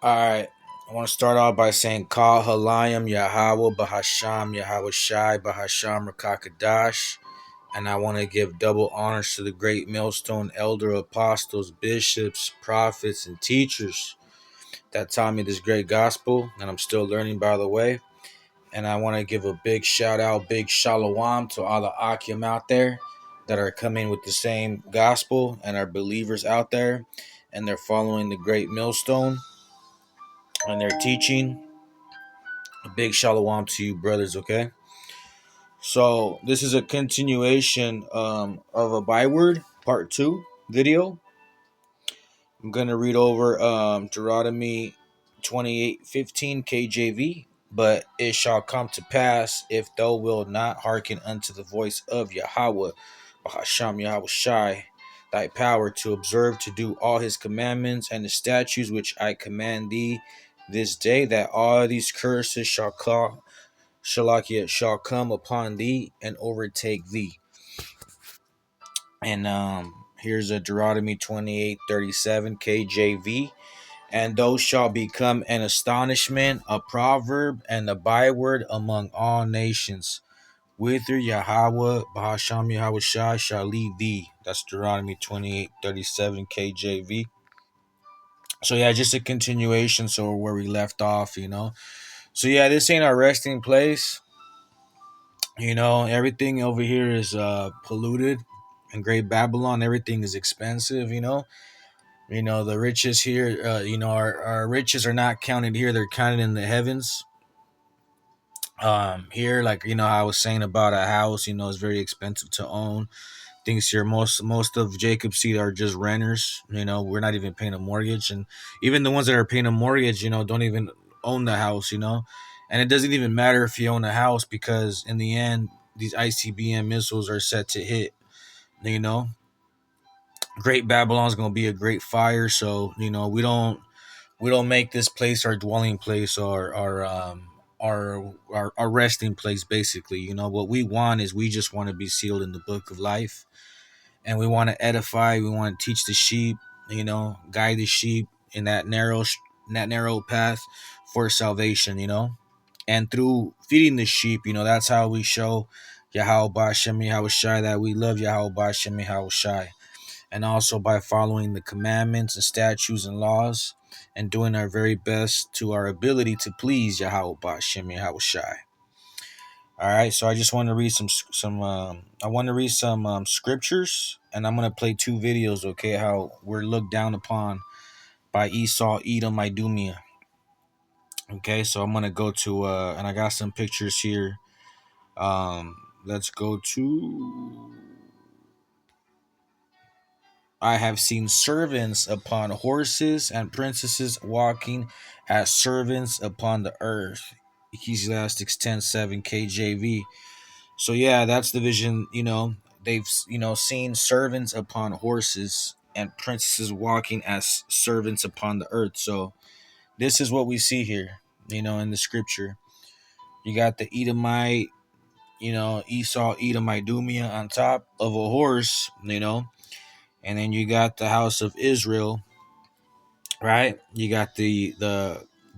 Alright, I want to start off by saying Kal Halayim Yahweh Bahasham Yahweh Shai Bahasham Rakakadash. And I want to give double honors to the great millstone elder apostles, bishops, prophets, and teachers that taught me this great gospel. And I'm still learning, by the way. And I want to give a big shout out, big shalom to all the Akim out there that are coming with the same gospel and are believers out there. And they're following the great millstone and they're teaching. A big shalom to you, brothers, okay? So, this is a continuation of a byword, part 2 video. I'm going to read over Deuteronomy 28:15 KJV. But it shall come to pass, if thou wilt not hearken unto the voice of Yahweh, Bahasham Yahweh Shai, thy power to observe to do all his commandments and the statutes which I command thee this day, that all these curses shall come upon thee and overtake thee. And here's a Deuteronomy 28:37 KJV. And those shall become an astonishment, a proverb, and a byword among all nations. Whither Yahweh, Bahasham Yahweh Shai, shall lead thee. That's Deuteronomy 28:37 KJV. So yeah, just a continuation, so where we left off. So yeah, this ain't our resting place. Everything over here is polluted. In Great Babylon, everything is expensive. The riches here, our riches are not counted here. They're counted in the heavens. Here, like, I was saying about a house, it's very expensive to own. Things here, most of Jacob's seed are just renters. We're not even paying a mortgage. And even the ones that are paying a mortgage, don't even own the house. And it doesn't even matter if you own a house, because in the end, these ICBM missiles are set to hit. You know, Great Babylon's gonna be a great fire. So we don't make this place our dwelling place, or our resting place. Basically, what we want is, we just want to be sealed in the book of life, and we want to edify. We want to teach the sheep. Guide the sheep in that narrow path for salvation. And through feeding the sheep, that's how we show Yahweh Bashem Yahweh Shai that we love Yahweh Bashem Yahweh Shai. And also by following the commandments and statutes and laws, and doing our very best to our ability to please Yahweh Bashem Yahweh Shai. All right, so I just want to read some scriptures, and I'm gonna play two videos. Okay, how we're looked down upon by Esau, Edom, Idumea. Okay, so I'm gonna go to and I got some pictures here. Let's go to. I have seen servants upon horses and princesses walking as servants upon the earth. Ecclesiastes 10:7 KJV. So yeah, that's the vision. They've seen servants upon horses and princesses walking as servants upon the earth. So this is what we see here. In the scripture, you got the Edomite, Esau, Edom, Idumea on top of a horse. And then you got the house of Israel, right? You got the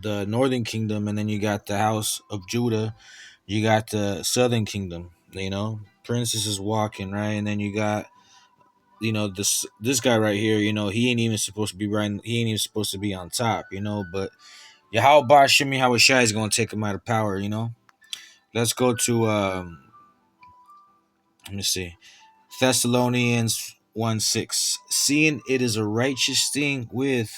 northern kingdom, and then you got the house of Judah. You got the southern kingdom. Princess is walking, right? And then you got this guy right here. He ain't even supposed to be right. He ain't even supposed to be on top. But Yahweh Bashimi Hawashai is gonna take him out of power. Let's go to let me see, Thessalonians 1:6. Seeing it is a righteous thing with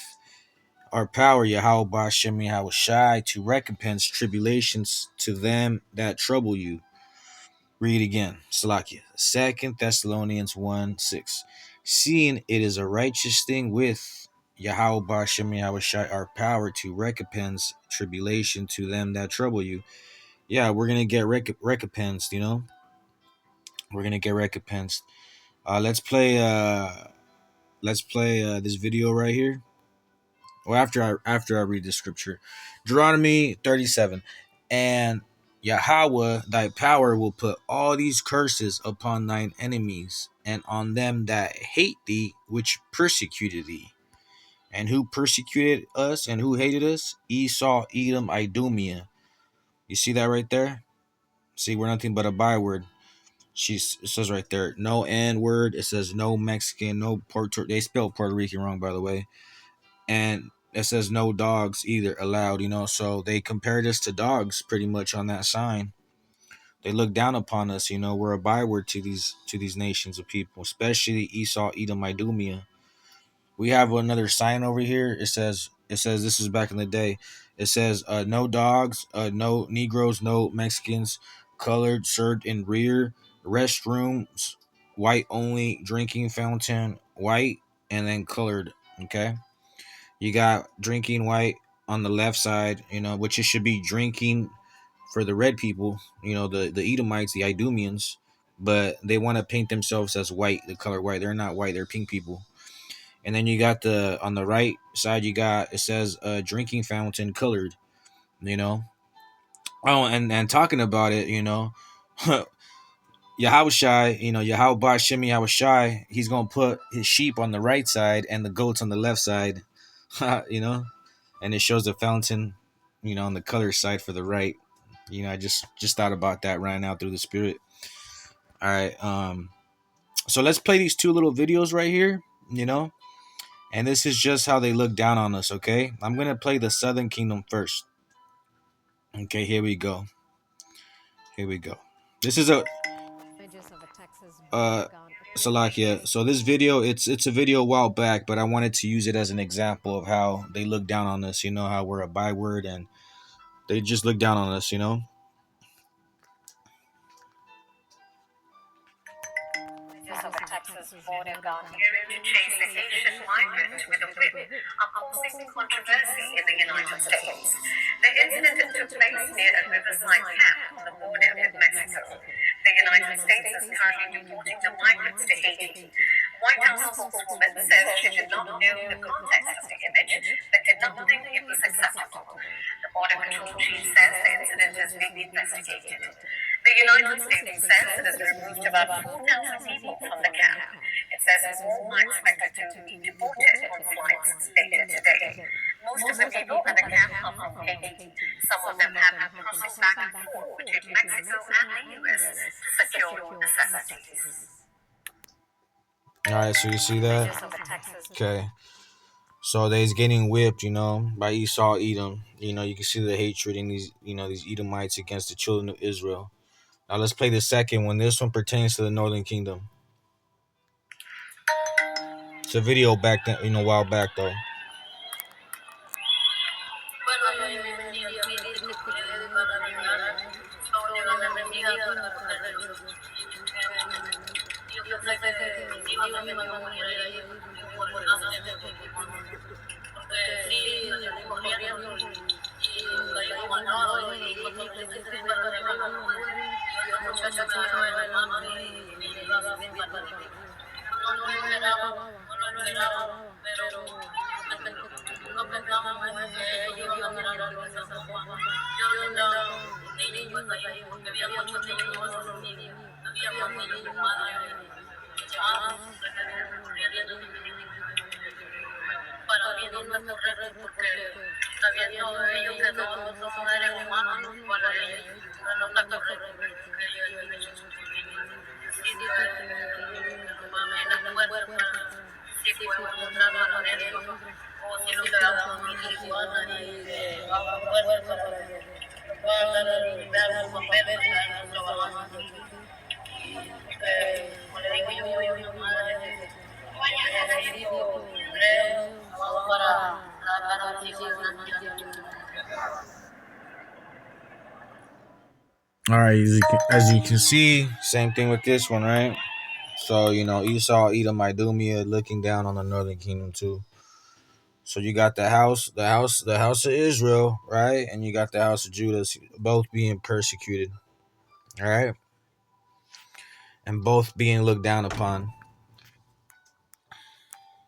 our power, Yahweh Bashem Yahweh Shai, to recompense tribulations to them that trouble you. Read again. Salakia. 2 Thessalonians 1:6. Seeing it is a righteous thing with Yahweh Bashem Yahweh Shai, our power, to recompense tribulation to them that trouble you. Yeah, we're going to get recompensed, We're going to get recompensed. Let's play this video right here. Or after I read the scripture. Deuteronomy 37. And Yahweh thy power will put all these curses upon thine enemies, and on them that hate thee, which persecuted thee. And who persecuted us and who hated us? Esau, Edom, Idumea. You see that right there? See, we're nothing but a byword. It says right there, no N word. It says no Mexican, no Puerto. They spelled Puerto Rican wrong, by the way. And it says no dogs either allowed. So they compared us to dogs pretty much on that sign. They look down upon us. We're a byword to these nations of people, especially Esau, Edom, Idumea. We have another sign over here. It says this is back in the day. It says no dogs, no Negroes, no Mexicans, colored, served in rear, restrooms, white only, drinking fountain, white, and then colored. Okay, you got drinking white on the left side, which it should be drinking for the red people, the Edomites, the Idumeans, but they want to paint themselves as white, the color white. They're not white, they're pink people. And then you got on the right side, it says drinking fountain colored, you know. Oh, and talking about it, Yahushai, Yahweh Shemi Yahushai, he's gonna put his sheep on the right side and the goats on the left side, and it shows the fountain, on the color side for the right. I just thought about that right now through the spirit. All right, so let's play these two little videos right here, and this is just how they look down on us. Okay, I'm gonna play the Southern Kingdom first. Okay, here we go. This is a Salakia. So this video, it's a video a while back, but I wanted to use it as an example of how they look down on us. How we're a byword and they just look down on us. Of a Texas Oregon hearing to change the ancient language with a whip are causing controversy in the United States. The incident took place near a riverside camp on the border with Mexico. The United States is currently reporting the migrants to Haiti. White House spokeswoman says she did not know the context of the image, but did not think it was acceptable. The Border Patrol chief says the incident is being investigated. The United States says it has removed about 4,000 people from the camp. It says more are expected to be deported on flights later today. Most of the people at the camp are from Haiti. Some of them have been crossing back and forth between Mexico and the U.S. to secure necessities. All right, so you see that? Okay. So they's getting whipped, by Esau, Edom. You can see the hatred in these Edomites against the children of Israel. Now let's play the second one. This one pertains to the Northern Kingdom. It's a video back then, a while back though. All right, as you can see, same thing with this one, right? So Esau, Edom, Idumea looking down on the Northern Kingdom too. So you got the house of Israel, right, and you got the house of Judah, both being persecuted, all right, and both being looked down upon.